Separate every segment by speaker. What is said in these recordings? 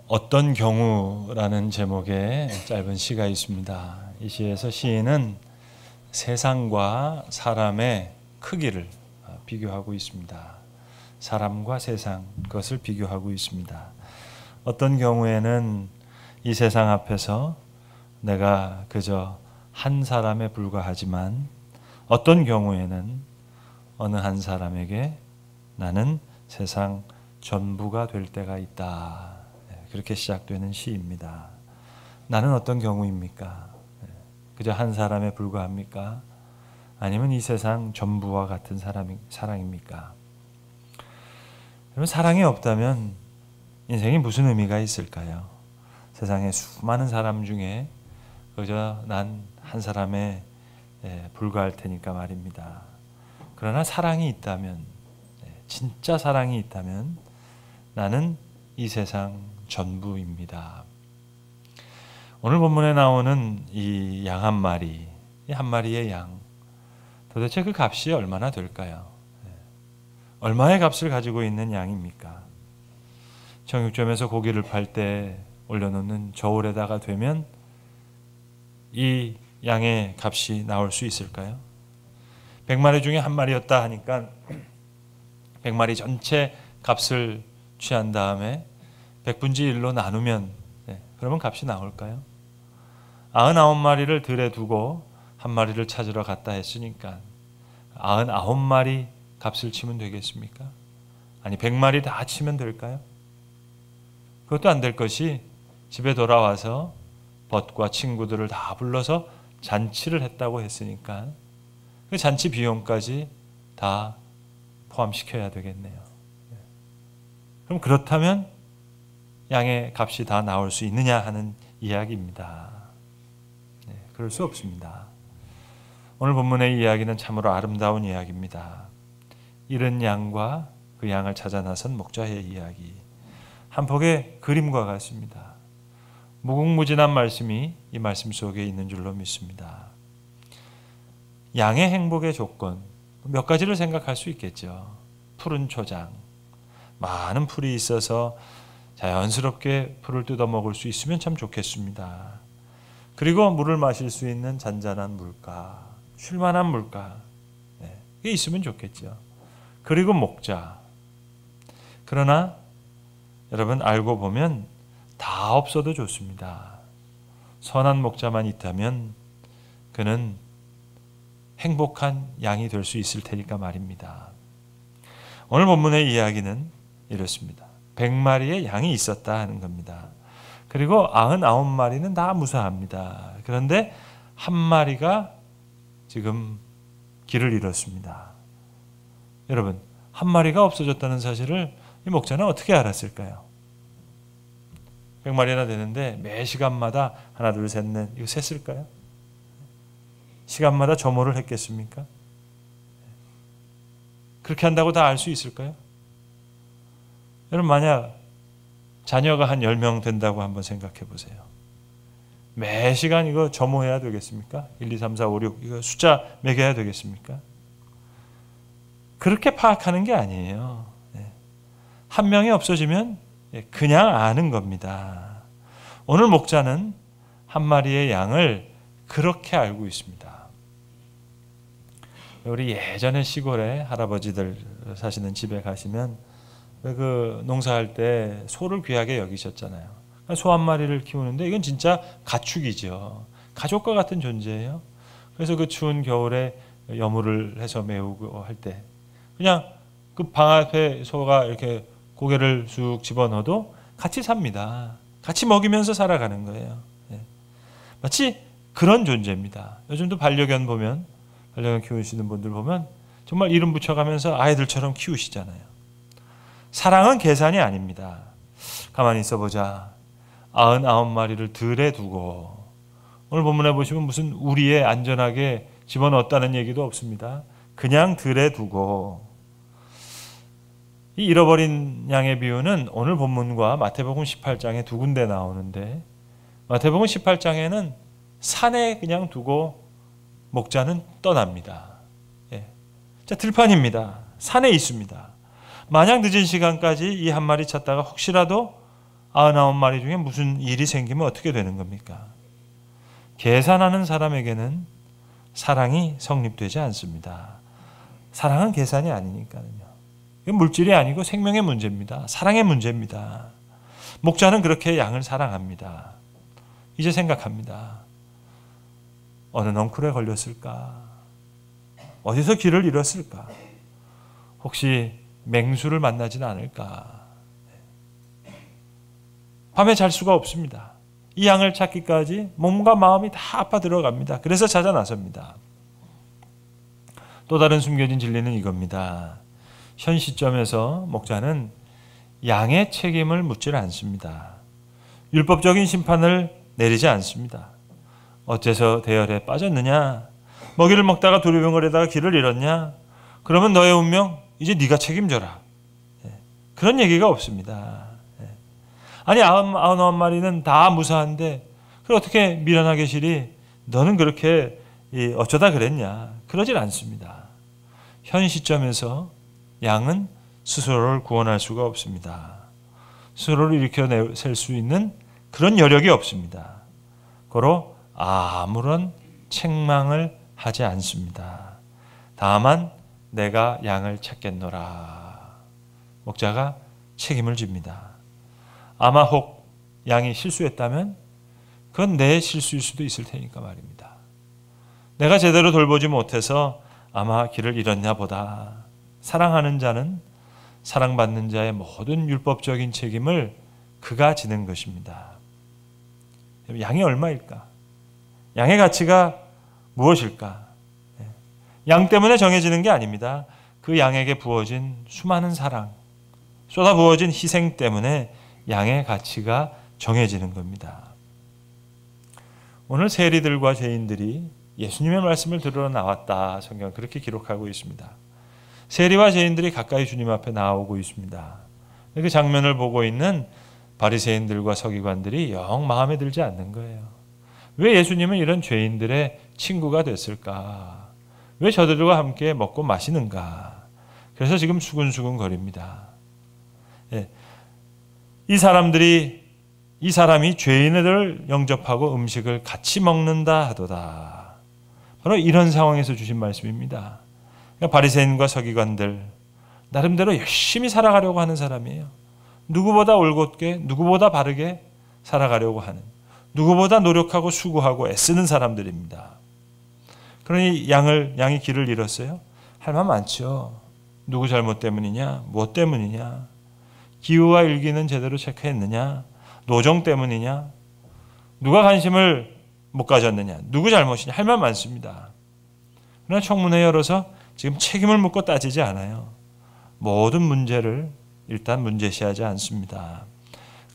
Speaker 1: 어떤 경우라는 제목의 짧은 시가 있습니다. 이 시에서 시인은 세상과 사람의 크기를 비교하고 있습니다. 사람과 세상, 그것을 비교하고 있습니다. 어떤 경우에는 이 세상 앞에서 내가 그저 한 사람에 불과하지만 어떤 경우에는 어느 한 사람에게 나는 세상 전부가 될 때가 있다. 그렇게 시작되는 시입니다. 나는 어떤 경우입니까? 그저 한 사람에 불과합니까? 아니면 이 세상 전부와 같은 사랑입니까? 여러분, 사랑이 없다면 인생이 무슨 의미가 있을까요? 세상에 수많은 사람 중에 그저 난 한 사람에 불과할 테니까 말입니다. 그러나 사랑이 있다면, 진짜 사랑이 있다면 나는 이 세상 전부입니다. 오늘 본문에 나오는 이 양 한 마리, 이 한 마리의 양, 도대체 그 값이 얼마나 될까요? 얼마의 값을 가지고 있는 양입니까? 정육점에서 고기를 팔 때 올려놓는 저울에다가 되면 이 양의 값이 나올 수 있을까요? 100마리 중에 한 마리였다 하니까 100마리 전체 값을 취한 다음에 100분지 1로 나누면 그러면 값이 나올까요? 99마리를 들에 두고 한 마리를 찾으러 갔다 했으니까 99마리 값을 치면 되겠습니까? 아니 100마리 다 치면 될까요? 그것도 안 될 것이 집에 돌아와서 벗과 친구들을 다 불러서 잔치를 했다고 했으니까 그 잔치 비용까지 다 포함시켜야 되겠네요. 그럼 그렇다면 양의 값이 다 나올 수 있느냐 하는 이야기입니다. 그럴 수 없습니다. 오늘 본문의 이야기는 참으로 아름다운 이야기입니다. 잃은 양과 그 양을 찾아 나선 목자의 이야기. 한 폭의 그림과 같습니다. 무궁무진한 말씀이 이 말씀 속에 있는 줄로 믿습니다. 양의 행복의 조건, 몇 가지를 생각할 수 있겠죠. 푸른 초장, 많은 풀이 있어서 자연스럽게 풀을 뜯어 먹을 수 있으면 참 좋겠습니다. 그리고 물을 마실 수 있는 잔잔한 물가, 쉴만한 물가, 이게 있으면 좋겠죠. 그리고 목자. 그러나 여러분 알고 보면 다 없어도 좋습니다. 선한 목자만 있다면 그는 행복한 양이 될 수 있을 테니까 말입니다. 오늘 본문의 이야기는 이렇습니다. 100마리의 양이 있었다 하는 겁니다. 그리고 99마리는 다 무사합니다. 그런데 한 마리가 지금 길을 잃었습니다. 여러분, 한 마리가 없어졌다는 사실을 이 목자는 어떻게 알았을까요? 100마리나 되는데 매 시간마다 하나, 둘, 셋, 넷 이거 셌을까요? 시간마다 점호를 했겠습니까? 그렇게 한다고 다 알 수 있을까요? 여러분, 만약 자녀가 한 10명 된다고 한번 생각해 보세요. 매 시간 이거 점호해야 되겠습니까? 1, 2, 3, 4, 5, 6 이거 숫자 매겨야 되겠습니까? 그렇게 파악하는 게 아니에요. 한 명이 없어지면 그냥 아는 겁니다. 오늘 목자는 한 마리의 양을 그렇게 알고 있습니다. 우리 예전에 시골에 할아버지들 사시는 집에 가시면 그 농사할 때 소를 귀하게 여기셨잖아요. 소 한 마리를 키우는데 이건 진짜 가축이죠. 가족과 같은 존재예요. 그래서 그 추운 겨울에 여물을 해서 메우고 할 때 그냥 그 방 앞에 소가 이렇게 고개를 쑥 집어넣어도 같이 삽니다. 같이 먹이면서 살아가는 거예요. 마치 그런 존재입니다. 요즘도 반려견 보면, 반려견 키우시는 분들 보면 정말 이름 붙여가면서 아이들처럼 키우시잖아요. 사랑은 계산이 아닙니다. 가만히 있어보자. 99마리를 들에 두고, 오늘 본문에 보시면 무슨 우리에 안전하게 집어넣었다는 얘기도 없습니다. 그냥 들에 두고, 이 잃어버린 양의 비유는 오늘 본문과 마태복음 18장에 두 군데 나오는데, 마태복음 18장에는 산에 그냥 두고 목자는 떠납니다. 자, 들판입니다. 산에 있습니다. 마냥 늦은 시간까지 이 한 마리 찾다가 혹시라도 99마리 중에 무슨 일이 생기면 어떻게 되는 겁니까? 계산하는 사람에게는 사랑이 성립되지 않습니다. 사랑은 계산이 아니니까요. 이건 물질이 아니고 생명의 문제입니다. 사랑의 문제입니다. 목자는 그렇게 양을 사랑합니다. 이제 생각합니다. 어느 넝쿨에 걸렸을까? 어디서 길을 잃었을까? 혹시 맹수를 만나지는 않을까? 밤에 잘 수가 없습니다. 이 양을 찾기까지 몸과 마음이 다 아파 들어갑니다. 그래서 찾아 나섭니다. 또 다른 숨겨진 진리는 이겁니다. 현 시점에서 목자는 양의 책임을 묻지를 않습니다. 율법적인 심판을 내리지 않습니다. 어째서 대열에 빠졌느냐? 먹이를 먹다가 두리번거리다가 길을 잃었냐? 그러면 너의 운명 이제 네가 책임져라. 그런 얘기가 없습니다. 아니 99마리는 다 무사한데 그걸 어떻게 미련하게 계시리? 너는 그렇게 어쩌다 그랬냐? 그러질 않습니다. 현 시점에서 양은 스스로를 구원할 수가 없습니다. 스스로를 일으켜낼 수 있는 그런 여력이 없습니다. 고로 아무런 책망을 하지 않습니다. 다만 내가 양을 찾겠노라. 목자가 책임을 집니다. 아마 혹 양이 실수했다면 그건 내 실수일 수도 있을 테니까 말입니다. 내가 제대로 돌보지 못해서 아마 길을 잃었냐 보다. 사랑하는 자는 사랑받는 자의 모든 율법적인 책임을 그가 지는 것입니다. 양이 얼마일까? 양의 가치가 무엇일까? 양 때문에 정해지는 게 아닙니다. 그 양에게 부어진 수많은 사랑, 쏟아부어진 희생 때문에 양의 가치가 정해지는 겁니다. 오늘 세리들과 죄인들이 예수님의 말씀을 들으러 나왔다. 성경은 그렇게 기록하고 있습니다. 세리와 죄인들이 가까이 주님 앞에 나오고 있습니다. 그 장면을 보고 있는 바리새인들과 서기관들이 영 마음에 들지 않는 거예요. 왜 예수님은 이런 죄인들의 친구가 됐을까? 왜 저들과 함께 먹고 마시는가? 그래서 지금 수근수근 거립니다. 이 사람이 죄인을 영접하고 음식을 같이 먹는다 하도다. 바로 이런 상황에서 주신 말씀입니다. 바리새인과 서기관들 나름대로 열심히 살아가려고 하는 사람이에요. 누구보다 올곧게, 누구보다 바르게 살아가려고 하는, 누구보다 노력하고 수고하고 애쓰는 사람들입니다. 그러니 양이 길을 잃었어요. 할 말 많죠. 누구 잘못 때문이냐? 무엇 때문이냐? 기후와 일기는 제대로 체크했느냐? 노정 때문이냐? 누가 관심을 못 가졌느냐? 누구 잘못이냐? 할 말 많습니다. 그러나 청문회 열어서 지금 책임을 묻고 따지지 않아요. 모든 문제를 일단 문제시하지 않습니다.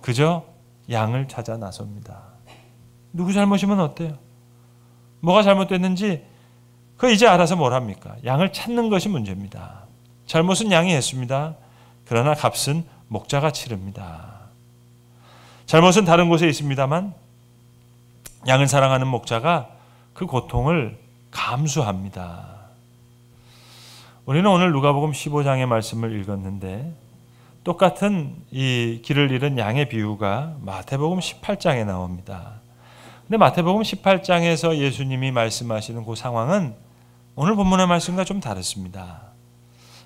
Speaker 1: 그저 양을 찾아 나섭니다. 누구 잘못이면 어때요? 뭐가 잘못됐는지 그 이제 알아서 뭘 합니까? 양을 찾는 것이 문제입니다. 잘못은 양이 했습니다. 그러나 값은 목자가 치릅니다. 잘못은 다른 곳에 있습니다만 양을 사랑하는 목자가 그 고통을 감수합니다. 우리는 오늘 누가복음 15장의 말씀을 읽었는데 똑같은 이 길을 잃은 양의 비유가 마태복음 18장에 나옵니다. 근데 마태복음 18장에서 예수님이 말씀하시는 그 상황은 오늘 본문의 말씀과 좀 다릅니다.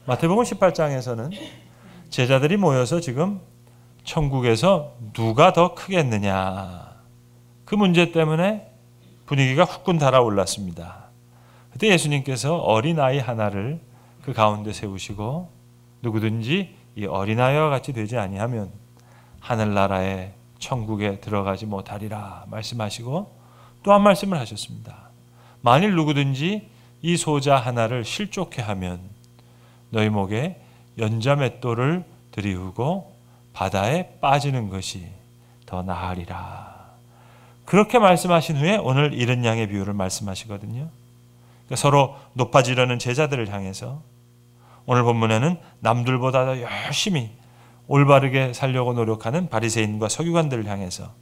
Speaker 1: 마태복음 18장에서는 제자들이 모여서 지금 천국에서 누가 더 크겠느냐 그 문제 때문에 분위기가 후끈 달아올랐습니다. 그때 예수님께서 어린아이 하나를 그 가운데 세우시고 누구든지 이 어린아이와 같이 되지 아니하면 하늘나라에 천국에 들어가지 못하리라 말씀하시고 또 한 말씀을 하셨습니다. 만일 누구든지 이 소자 하나를 실족해 하면 너희 목에 연자맷돌을 들이우고 바다에 빠지는 것이 더 나으리라. 그렇게 말씀하신 후에 오늘 잃은 양의 비유를 말씀하시거든요. 그러니까 서로 높아지려는 제자들을 향해서 오늘 본문에는 남들보다 더 열심히 올바르게 살려고 노력하는 바리새인과 서기관들을 향해서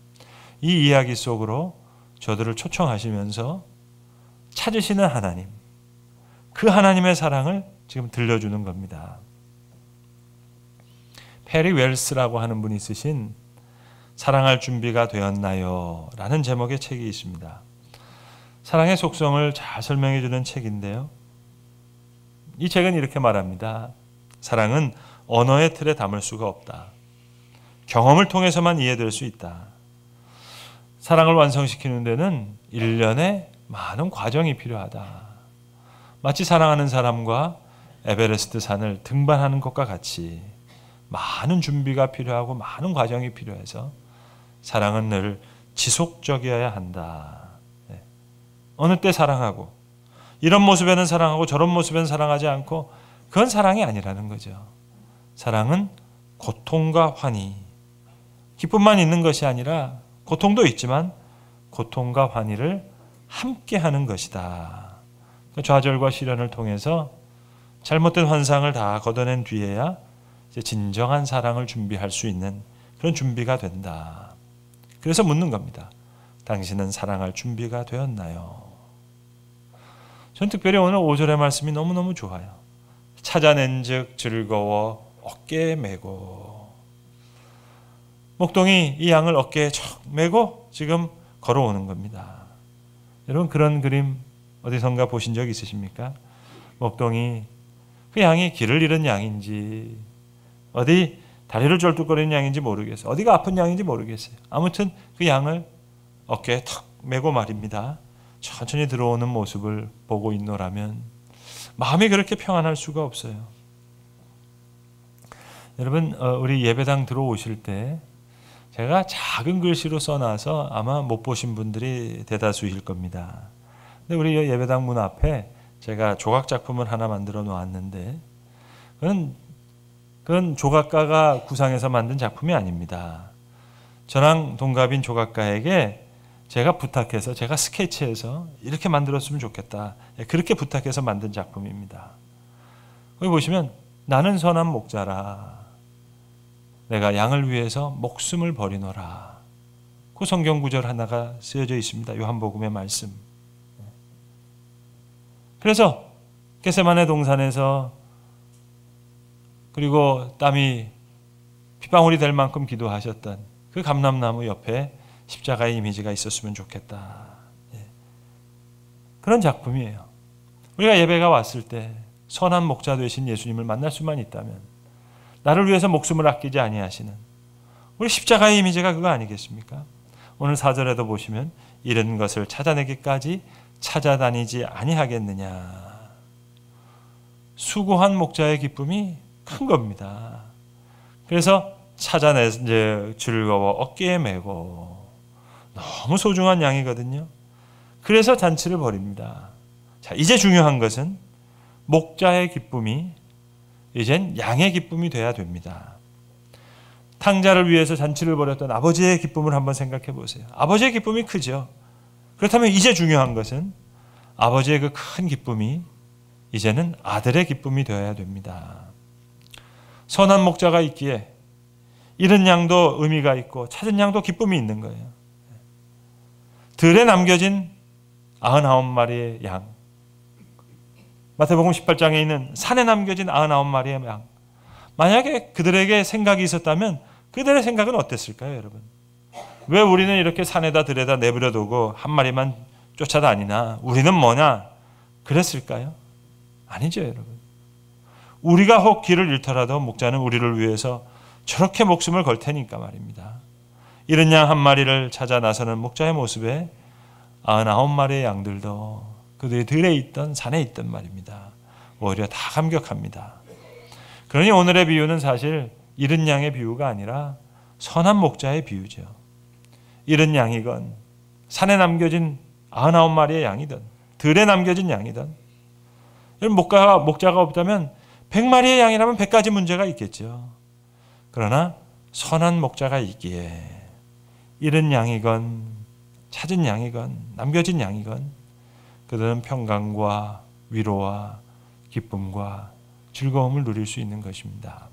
Speaker 1: 이 이야기 속으로 저들을 초청하시면서 찾으시는 하나님, 그 하나님의 사랑을 지금 들려주는 겁니다. 페리 웰스라고 하는 분이 쓰신 사랑할 준비가 되었나요? 라는 제목의 책이 있습니다. 사랑의 속성을 잘 설명해 주는 책인데요. 이 책은 이렇게 말합니다. 사랑은 언어의 틀에 담을 수가 없다. 경험을 통해서만 이해될 수 있다. 사랑을 완성시키는 데는 일련의 많은 과정이 필요하다. 마치 사랑하는 사람과 에베레스트 산을 등반하는 것과 같이 많은 준비가 필요하고 많은 과정이 필요해서 사랑은 늘 지속적이어야 한다. 어느 때 사랑하고 이런 모습에는 사랑하고 저런 모습에는 사랑하지 않고 그건 사랑이 아니라는 거죠. 사랑은 고통과 환희, 기쁨만 있는 것이 아니라 고통도 있지만 고통과 환희를 함께하는 것이다. 좌절과 시련을 통해서 잘못된 환상을 다 걷어낸 뒤에야 이제 진정한 사랑을 준비할 수 있는 그런 준비가 된다. 그래서 묻는 겁니다. 당신은 사랑할 준비가 되었나요? 전 특별히 오늘 5절의 말씀이 너무너무 좋아요. 찾아낸 즉 즐거워 어깨에 메고. 목동이 이 양을 어깨에 척 메고 지금 걸어오는 겁니다. 여러분 그런 그림 어디선가 보신 적 있으십니까? 목동이 그 양이 길을 잃은 양인지 어디 다리를 절뚝거리는 양인지 모르겠어요. 어디가 아픈 양인지 모르겠어요. 아무튼 그 양을 어깨에 턱 메고 말입니다. 천천히 들어오는 모습을 보고 있노라면 마음이 그렇게 평안할 수가 없어요. 여러분 우리 예배당 들어오실 때 제가 작은 글씨로 써놔서 아마 못 보신 분들이 대다수일 겁니다. 근데 우리 예배당 문 앞에 제가 조각 작품을 하나 만들어 놓았는데 그건 조각가가 구상해서 만든 작품이 아닙니다. 저랑 동갑인 조각가에게 제가 부탁해서 제가 스케치해서 이렇게 만들었으면 좋겠다. 그렇게 부탁해서 만든 작품입니다. 거기 보시면 나는 선한 목자라. 내가 양을 위해서 목숨을 버리노라. 그 성경 구절 하나가 쓰여져 있습니다. 요한복음의 말씀. 그래서 겟세마네 동산에서 그리고 땀이 핏방울이 될 만큼 기도하셨던 그 감람나무 옆에 십자가의 이미지가 있었으면 좋겠다. 그런 작품이에요. 우리가 예배가 왔을 때 선한 목자 되신 예수님을 만날 수만 있다면 나를 위해서 목숨을 아끼지 아니하시는 우리 십자가의 이미지가 그거 아니겠습니까? 오늘 4절에도 보시면 이런 것을 찾아내기까지 찾아다니지 아니하겠느냐. 수고한 목자의 기쁨이 큰 겁니다. 그래서 찾아내 이제 즐거워 어깨에 메고 너무 소중한 양이거든요. 그래서 잔치를 벌입니다. 자, 이제 중요한 것은 목자의 기쁨이 이젠 양의 기쁨이 돼야 됩니다. 탕자를 위해서 잔치를 벌였던 아버지의 기쁨을 한번 생각해 보세요. 아버지의 기쁨이 크죠. 그렇다면 이제 중요한 것은 아버지의 그 큰 기쁨이 이제는 아들의 기쁨이 되어야 됩니다. 선한 목자가 있기에 잃은 양도 의미가 있고 찾은 양도 기쁨이 있는 거예요. 들에 남겨진 99마리의 양, 마태복음 18장에 있는 산에 남겨진 99마리의 양, 만약에 그들에게 생각이 있었다면 그들의 생각은 어땠을까요, 여러분? 왜 우리는 이렇게 산에다 들에다 내버려두고 한 마리만 쫓아다니나? 우리는 뭐냐? 그랬을까요? 아니죠, 여러분. 우리가 혹 길을 잃더라도 목자는 우리를 위해서 저렇게 목숨을 걸 테니까 말입니다. 잃은 양 한 마리를 찾아 나서는 목자의 모습에 99마리의 양들도 그들이 들에 있던 산에 있던 말입니다. 오히려 다 감격합니다. 그러니 오늘의 비유는 사실 잃은 양의 비유가 아니라 선한 목자의 비유죠. 잃은 양이건 산에 남겨진 99마리의 양이든 들에 남겨진 양이든 목자가 없다면 100마리의 양이라면 100가지 문제가 있겠죠. 그러나 선한 목자가 있기에 잃은 양이건 찾은 양이건 남겨진 양이건 그들은 평강과 위로와 기쁨과 즐거움을 누릴 수 있는 것입니다.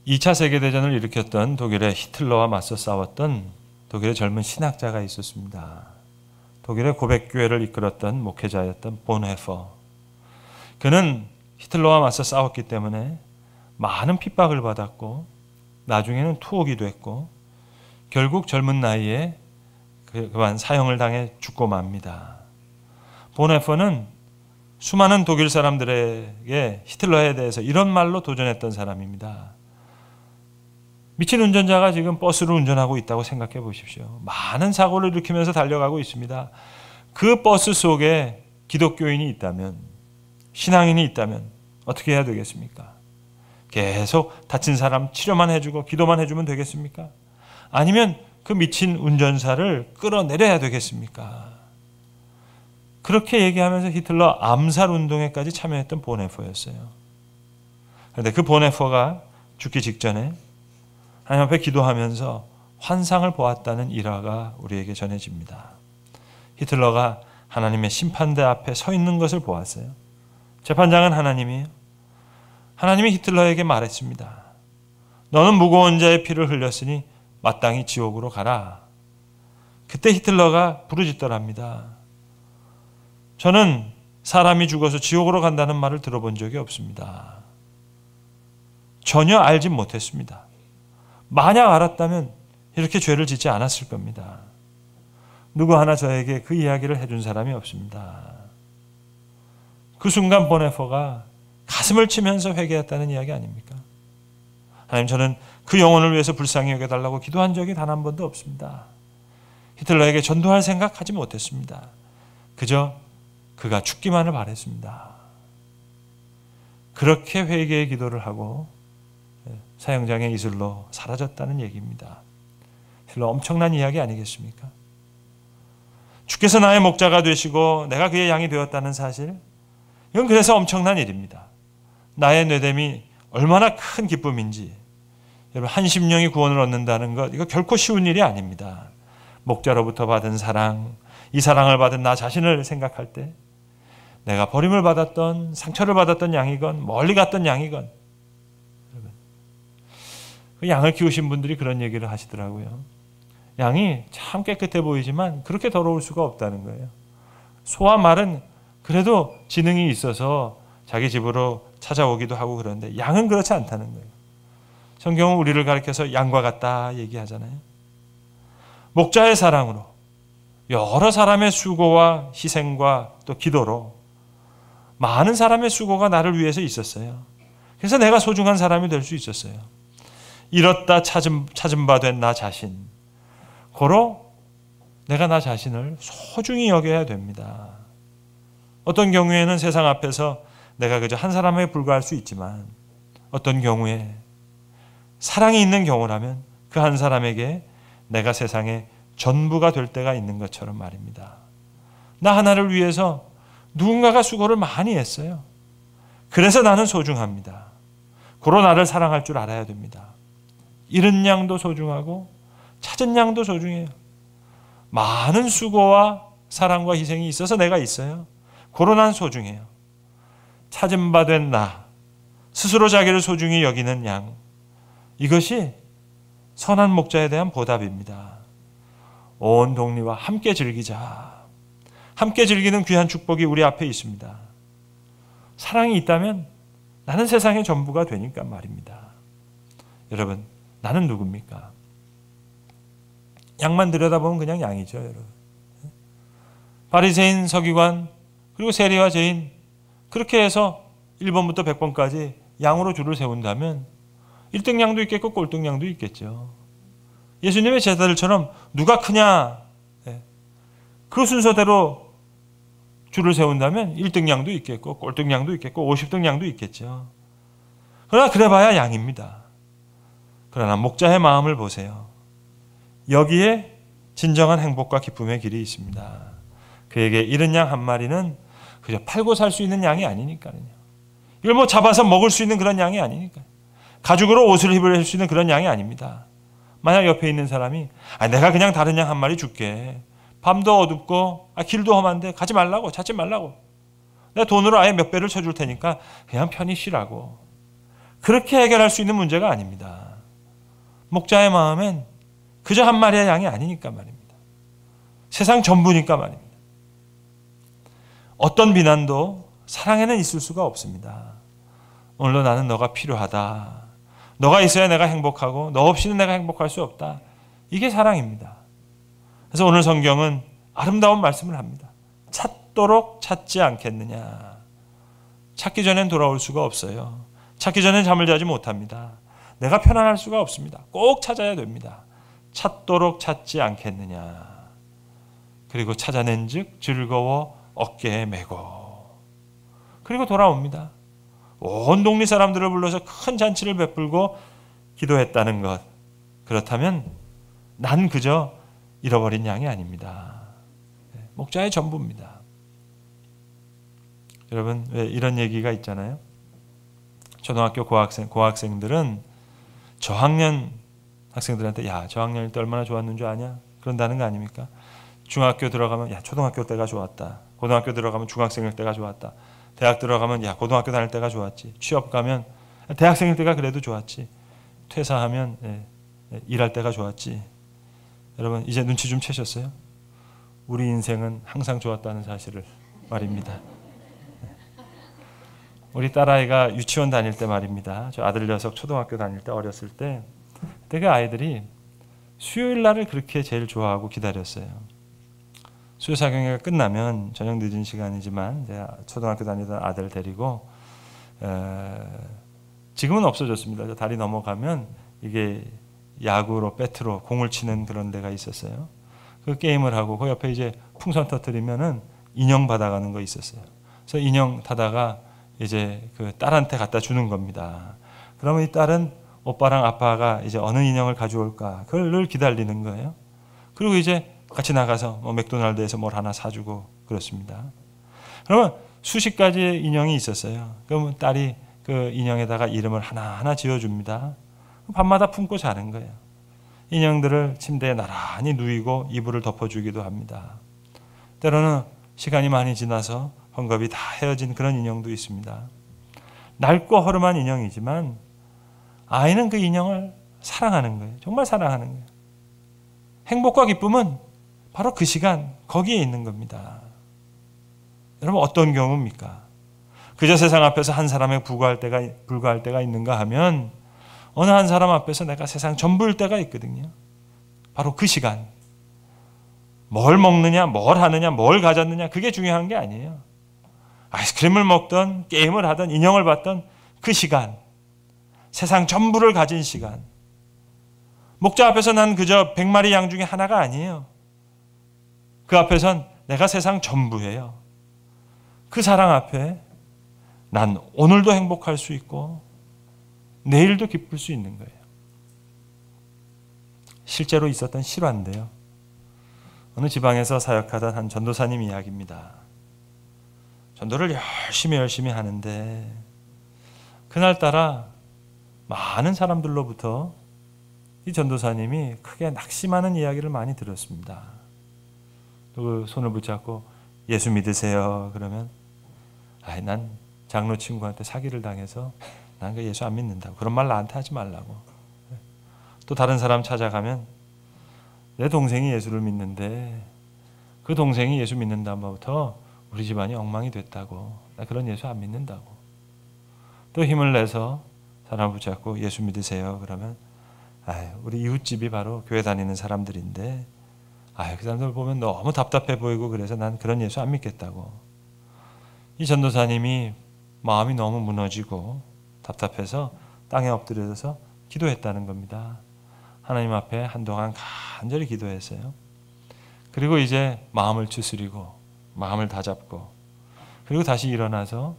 Speaker 1: 2차 세계대전을 일으켰던 독일의 히틀러와 맞서 싸웠던 독일의 젊은 신학자가 있었습니다. 독일의 고백교회를 이끌었던 목회자였던 본헤퍼. 그는 히틀러와 맞서 싸웠기 때문에 많은 핍박을 받았고 나중에는 투옥이 됐고 결국 젊은 나이에 그만 사형을 당해 죽고 맙니다. 보네퍼는 수많은 독일 사람들에게 히틀러에 대해서 이런 말로 도전했던 사람입니다. 미친 운전자가 지금 버스를 운전하고 있다고 생각해 보십시오. 많은 사고를 일으키면서 달려가고 있습니다. 그 버스 속에 기독교인이 있다면, 신앙인이 있다면 어떻게 해야 되겠습니까? 계속 다친 사람 치료만 해주고 기도만 해주면 되겠습니까? 아니면 그 미친 운전사를 끌어내려야 되겠습니까? 그렇게 얘기하면서 히틀러 암살 운동에까지 참여했던 보네퍼였어요. 그런데 그 보네퍼가 죽기 직전에 하나님 앞에 기도하면서 환상을 보았다는 일화가 우리에게 전해집니다. 히틀러가 하나님의 심판대 앞에 서 있는 것을 보았어요. 재판장은 하나님이에요. 하나님이 히틀러에게 말했습니다. 너는 무고한 자의 피를 흘렸으니 마땅히 지옥으로 가라. 그때 히틀러가 부르짖더랍니다. 저는 사람이 죽어서 지옥으로 간다는 말을 들어본 적이 없습니다. 전혀 알지 못했습니다. 만약 알았다면 이렇게 죄를 짓지 않았을 겁니다. 누구 하나 저에게 그 이야기를 해준 사람이 없습니다. 그 순간 보네퍼가 가슴을 치면서 회개했다는 이야기 아닙니까? 하나님, 저는 그 영혼을 위해서 불쌍히 여겨달라고 기도한 적이 단 한 번도 없습니다. 히틀러에게 전도할 생각하지 못했습니다. 그저 그가 죽기만을 바랬습니다. 그렇게 회개의 기도를 하고 사형장의 이슬로 사라졌다는 얘기입니다. 히틀러 엄청난 이야기 아니겠습니까? 주께서 나의 목자가 되시고 내가 그의 양이 되었다는 사실, 이건 그래서 엄청난 일입니다. 나의 뇌됨이 얼마나 큰 기쁨인지, 여러분, 한 심령이 구원을 얻는다는 것, 이거 결코 쉬운 일이 아닙니다. 목자로부터 받은 사랑, 이 사랑을 받은 나 자신을 생각할 때 내가 버림을 받았던, 상처를 받았던 양이건 멀리 갔던 양이건, 그 양을 키우신 분들이 그런 얘기를 하시더라고요. 양이 참 깨끗해 보이지만 그렇게 더러울 수가 없다는 거예요. 소와 말은 그래도 지능이 있어서 자기 집으로 찾아오기도 하고 그런데 양은 그렇지 않다는 거예요. 성경은 우리를 가리켜서 양과 같다 얘기하잖아요. 목자의 사랑으로, 여러 사람의 수고와 희생과 또 기도로 많은 사람의 수고가 나를 위해서 있었어요. 그래서 내가 소중한 사람이 될 수 있었어요. 잃었다 찾은 바 된 나 자신, 고로 내가 나 자신을 소중히 여겨야 됩니다. 어떤 경우에는 세상 앞에서 내가 그저 한 사람에 불과할 수 있지만 어떤 경우에 사랑이 있는 경우라면 그 한 사람에게 내가 세상의 전부가 될 때가 있는 것처럼 말입니다. 나 하나를 위해서 누군가가 수고를 많이 했어요. 그래서 나는 소중합니다. 고로 나를 사랑할 줄 알아야 됩니다. 잃은 양도 소중하고 찾은 양도 소중해요. 많은 수고와 사랑과 희생이 있어서 내가 있어요. 고로 난 소중해요. 찾은 바 된 나, 스스로 자기를 소중히 여기는 양, 이것이 선한 목자에 대한 보답입니다. 온 동리와 함께 즐기자. 함께 즐기는 귀한 축복이 우리 앞에 있습니다. 사랑이 있다면 나는 세상의 전부가 되니까 말입니다. 여러분, 나는 누굽니까? 양만 들여다보면 그냥 양이죠, 여러분. 바리새인, 서기관, 그리고 세리와 죄인, 그렇게 해서 1번부터 100번까지 양으로 줄을 세운다면 1등 양도 있겠고 꼴등 양도 있겠죠. 예수님의 제자들처럼 누가 크냐, 그 순서대로 줄을 세운다면 1등 양도 있겠고 꼴등 양도 있겠고 50등 양도 있겠죠. 그러나 그래봐야 양입니다. 그러나 목자의 마음을 보세요. 여기에 진정한 행복과 기쁨의 길이 있습니다. 그에게 잃은 양 한 마리는 그저 팔고 살 수 있는 양이 아니니까요. 이걸 뭐 잡아서 먹을 수 있는 그런 양이 아니니까요. 가죽으로 옷을 입을 수 있는 그런 양이 아닙니다. 만약 옆에 있는 사람이 내가 그냥 다른 양 한 마리 줄게. 밤도 어둡고 길도 험한데 가지 말라고, 찾지 말라고. 내가 돈으로 아예 몇 배를 쳐줄 테니까 그냥 편히 쉬라고. 그렇게 해결할 수 있는 문제가 아닙니다. 목자의 마음엔 그저 한 마리의 양이 아니니까 말입니다. 세상 전부니까 말입니다. 어떤 비난도 사랑에는 있을 수가 없습니다. 오늘도 나는 너가 필요하다. 너가 있어야 내가 행복하고 너 없이는 내가 행복할 수 없다. 이게 사랑입니다. 그래서 오늘 성경은 아름다운 말씀을 합니다. 찾도록 찾지 않겠느냐. 찾기 전엔 돌아올 수가 없어요. 찾기 전엔 잠을 자지 못합니다. 내가 편안할 수가 없습니다. 꼭 찾아야 됩니다. 찾도록 찾지 않겠느냐. 그리고 찾아낸 즉 즐거워 어깨에 메고. 그리고 돌아옵니다. 온 동네 사람들을 불러서 큰 잔치를 베풀고 기도했다는 것. 그렇다면 난 그저 잃어버린 양이 아닙니다. 목자의 전부입니다. 여러분, 왜 이런 얘기가 있잖아요. 초등학교 고학생들은 저학년 학생들한테 야, 저학년일 때 얼마나 좋았는 줄 아냐? 그런다는 거 아닙니까? 중학교 들어가면 야, 초등학교 때가 좋았다. 고등학교 들어가면 중학생일 때가 좋았다. 대학 들어가면 야, 고등학교 다닐 때가 좋았지. 취업 가면 대학생일 때가 그래도 좋았지. 퇴사하면 일할 때가 좋았지. 여러분, 이제 눈치 좀 채셨어요? 우리 인생은 항상 좋았다는 사실을 말입니다. 우리 딸아이가 유치원 다닐 때 말입니다. 저 아들 녀석 초등학교 다닐 때 어렸을 때 그때 그 아이들이 수요일 날을 그렇게 제일 좋아하고 기다렸어요. 수요사경회가 끝나면 저녁 늦은 시간이지만 제가 초등학교 다니던 아들 데리고 지금은 없어졌습니다. 저 다리 넘어가면 이게 야구로 배트로 공을 치는 그런 데가 있었어요. 그 게임을 하고 그 옆에 이제 풍선 터뜨리면은 인형 받아가는 거 있었어요. 그래서 인형 타다가 이제 그 딸한테 갖다 주는 겁니다. 그러면 이 딸은 오빠랑 아빠가 이제 어느 인형을 가져올까 그걸 늘 기다리는 거예요. 그리고 이제 같이 나가서 뭐 맥도날드에서 뭘 하나 사주고 그렇습니다. 그러면 수십 가지의 인형이 있었어요. 그러면 딸이 그 인형에다가 이름을 하나하나 지어줍니다. 밤마다 품고 자는 거예요. 인형들을 침대에 나란히 누이고 이불을 덮어주기도 합니다. 때로는 시간이 많이 지나서 헝겊이 다 헤어진 그런 인형도 있습니다. 낡고 허름한 인형이지만 아이는 그 인형을 사랑하는 거예요. 정말 사랑하는 거예요. 행복과 기쁨은 바로 그 시간 거기에 있는 겁니다. 여러분, 어떤 경우입니까? 그저 세상 앞에서 한 사람에 불과할 때가 있는가 하면 어느 한 사람 앞에서 내가 세상 전부일 때가 있거든요. 바로 그 시간. 뭘 먹느냐, 뭘 하느냐, 뭘 가졌느냐 그게 중요한 게 아니에요. 아이스크림을 먹던 게임을 하던 인형을 봤던 그 시간. 세상 전부를 가진 시간. 목자 앞에서 난 그저 100마리 양 중에 하나가 아니에요. 그 앞에선 내가 세상 전부예요. 그 사랑 앞에 난 오늘도 행복할 수 있고 내일도 기쁠 수 있는 거예요. 실제로 있었던 실화인데요. 어느 지방에서 사역하던 한 전도사님 이야기입니다. 전도를 열심히 하는데 그날따라 많은 사람들로부터 이 전도사님이 크게 낙심하는 이야기를 많이 들었습니다. 그 손을 붙잡고 예수 믿으세요. 그러면 난 장로 친구한테 사기를 당해서 난 그 예수 안 믿는다고. 그런 말 나한테 하지 말라고. 또 다른 사람 찾아가면 내 동생이 예수를 믿는데 그 동생이 예수 믿는 다음부터 우리 집안이 엉망이 됐다고. 나 그런 예수 안 믿는다고. 또 힘을 내서 사람을 붙잡고 예수 믿으세요. 그러면 우리 이웃집이 바로 교회 다니는 사람들인데 그 사람들 보면 너무 답답해 보이고 그래서 난 그런 예수 안 믿겠다고. 이 전도사님이 마음이 너무 무너지고 답답해서 땅에 엎드려서 기도했다는 겁니다. 하나님 앞에 한동안 간절히 기도했어요. 그리고 이제 마음을 추스리고 마음을 다잡고 그리고 다시 일어나서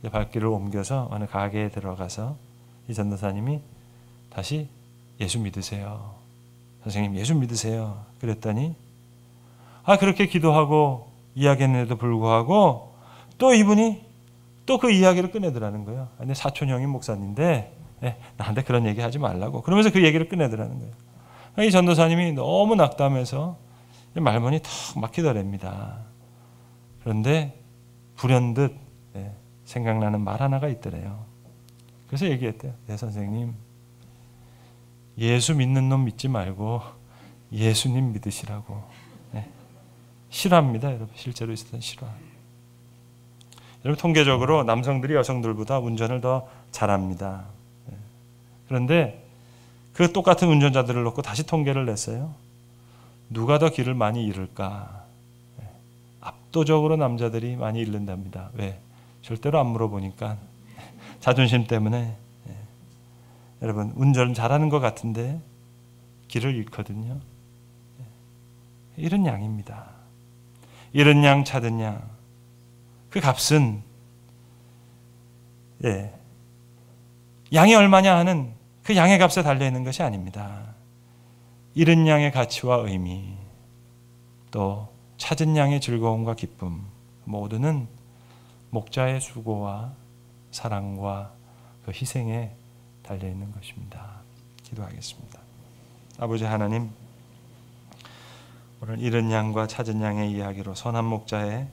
Speaker 1: 이제 발길을 옮겨서 어느 가게에 들어가서 이 전도사님이 다시 예수 믿으세요. 선생님 예수 믿으세요. 그랬더니 그렇게 기도하고 이야기했는데도 불구하고 또 이분이 또 그 이야기를 꺼내더라는 거예요. 근데 사촌 형이 목사님인데 나한테 그런 얘기 하지 말라고. 그러면서 그 얘기를 꺼내더라는 거예요. 이 전도사님이 너무 낙담해서 말문이 턱 막히더랍니다. 그런데 불현듯 생각나는 말 하나가 있더래요. 그래서 얘기했대요. 선생님 예수 믿는 놈 믿지 말고 예수님 믿으시라고. 실화입니다. 여러분, 실제로 있었던 실화. 여러분, 통계적으로 남성들이 여성들보다 운전을 더 잘합니다. 그런데 그 똑같은 운전자들을 놓고 다시 통계를 냈어요. 누가 더 길을 많이 잃을까? 압도적으로 남자들이 많이 잃는답니다. 왜? 절대로 안 물어보니까. 자존심 때문에. 여러분, 운전 잘하는 것 같은데 길을 잃거든요. 잃은 양입니다. 잃은 양, 찾은 양. 그 값은 양이 얼마냐 하는 그 양의 값에 달려있는 것이 아닙니다. 잃은 양의 가치와 의미, 또 찾은 양의 즐거움과 기쁨, 모두는 목자의 수고와 사랑과 그 희생에 달려있는 것입니다. 기도하겠습니다. 아버지 하나님, 오늘 잃은 양과 찾은 양의 이야기로 선한 목자의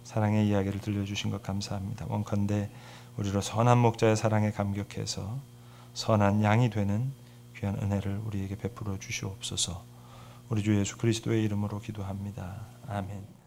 Speaker 1: 사랑의 이야기를 들려주신 것 감사합니다. 원컨대 우리로 선한 목자의 사랑에 감격해서 선한 양이 되는 귀한 은혜를 우리에게 베풀어 주시옵소서. 우리 주 예수 그리스도의 이름으로 기도합니다. 아멘.